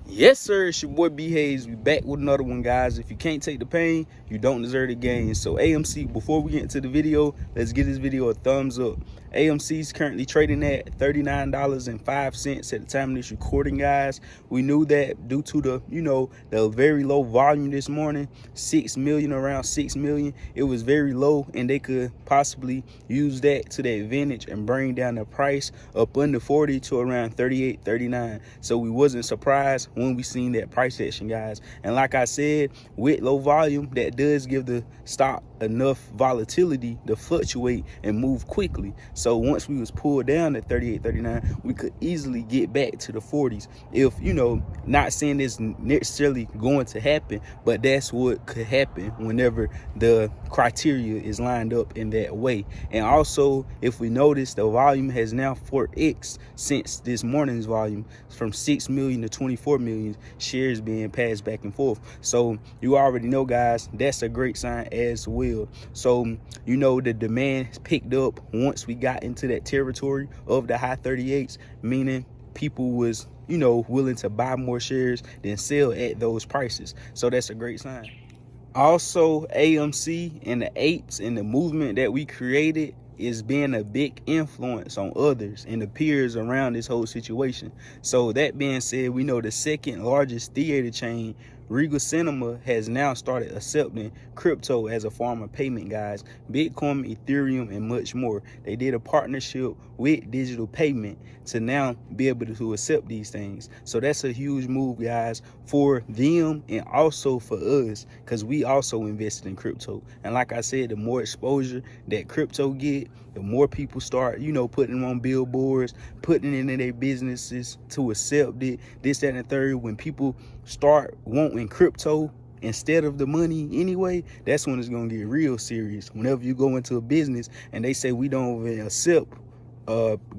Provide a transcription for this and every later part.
Yes, sir. It's your boy B Hayes. We back with another one, guys. If you can't take the pain, you don't deserve the gain. So AMC, before we get into the video, let's give this video a thumbs up. AMC is currently trading at $39.05 at the time of this recording, guys. We knew that due to the very low volume this morning, 6 million, around 6 million, it was very low, and they could possibly use that to their advantage and bring down the price up under 40 to around 38, 39. So we wasn't surprised when we seen that price action, guys. And like I said, with low volume, that does give the stock enough volatility to fluctuate and move quickly. So once we was pulled down at 38, 39, we could easily get back to the 40s. If, not saying it's necessarily going to happen, but that's what could happen whenever the criteria is lined up in that way. And also, if we notice, the volume has now 4x since this morning's volume, from 6 million to 24 million shares being passed back and forth. So you already know, guys, that's a great sign as well. So the demand picked up once we got into that territory of the high 38s, meaning people was willing to buy more shares than sell at those prices. So that's a great sign. Also, AMC and the apes and the movement that we created is being a big influence on others and the peers around this whole situation. So that being said, we know the second largest theater chain, Regal Cinema, has now started accepting crypto as a form of payment, guys. Bitcoin, Ethereum, and much more. They did a partnership with digital payment to now be able to accept these things. So that's a huge move, guys, for them and also for us, because we also invested in crypto. And like I said, the more exposure that crypto get, the more people start, putting them on billboards, putting it into their businesses to accept it, this, that, and the third. When people start wanting crypto instead of the money anyway, that's when it's going to get real serious. Whenever you go into a business and they say we don't even accept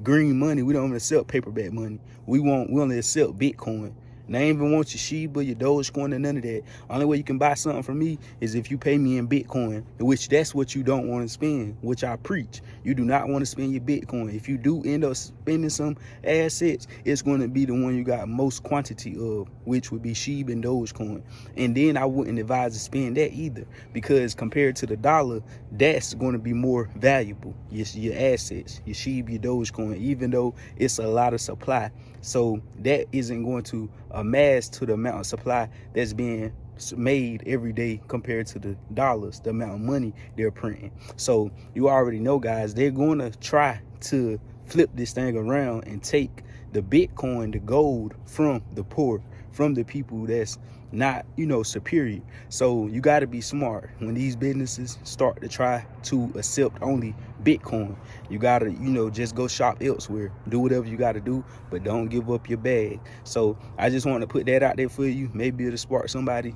green money, we don't even accept paperback money, we only accept Bitcoin. And I ain't even want your Shiba, your Dogecoin, and none of that. Only way you can buy something from me is if you pay me in Bitcoin, which that's what you don't want to spend, which I preach. You do not want to spend your Bitcoin. If you do end up spending some assets, it's going to be the one you got most quantity of, which would be Shiba and Dogecoin. And then I wouldn't advise to spend that either, because compared to the dollar, that's going to be more valuable. Your assets, your Shiba, your Dogecoin, even though it's a lot of supply. So that isn't going to amass to the amount of supply that's being made every day compared to the dollars, the amount of money they're printing. So you already know, guys, they're going to try to flip this thing around and take the Bitcoin, the gold, from the poor, from the people that's not superior. So you got to be smart when these businesses start to try to accept only Bitcoin. You got to just go shop elsewhere, do whatever you got to do, but don't give up your bag. So I just want to put that out there for you. Maybe it'll spark somebody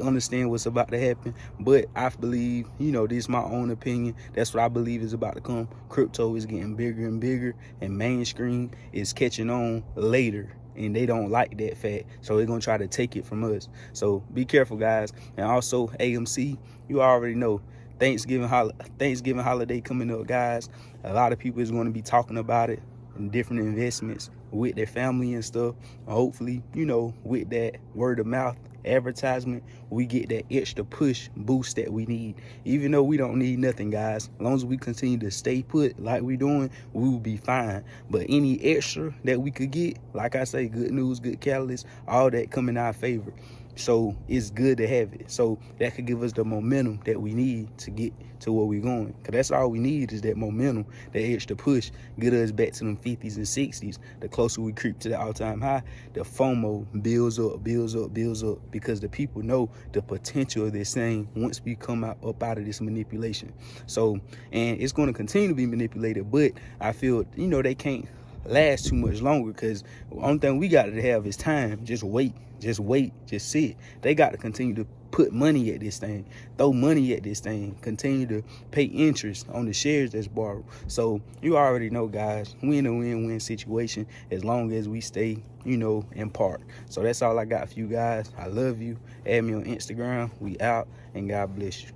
understand what's about to happen. But I believe this is my own opinion, that's what I believe is about to come. Crypto is getting bigger and bigger, and mainstream is catching on later, and they don't like that fact, so they're gonna try to take it from us. So be careful, guys. And also, AMC, you already know, Thanksgiving holiday coming up, guys. A lot of people is going to be talking about it in different investments with their family and stuff. Hopefully, with that word of mouth advertisement, we get that extra push boost that we need. Even though we don't need nothing, guys, as long as we continue to stay put like we doing, we will be fine. But any extra that we could get, like I say, good news, good catalyst, all that come in our favor. So it's good to have it. So that could give us the momentum that we need to get to where we're going. Because that's all we need, is that momentum, that extra push, get us back to them 50s and 60s. The closer we creep to the all-time high, the FOMO builds up, because the people know the potential of this thing once we come up out of this manipulation. So, and it's going to continue to be manipulated, but I feel, they can't last too much longer, because the only thing we got to have is time. Just wait, just sit. They got to continue to put money at this thing, throw money at this thing, continue to pay interest on the shares that's borrowed. So you already know, guys, we in a win-win situation as long as we stay in part. So that's all I got for you guys. I love you. Add me on Instagram. We out, and God bless you.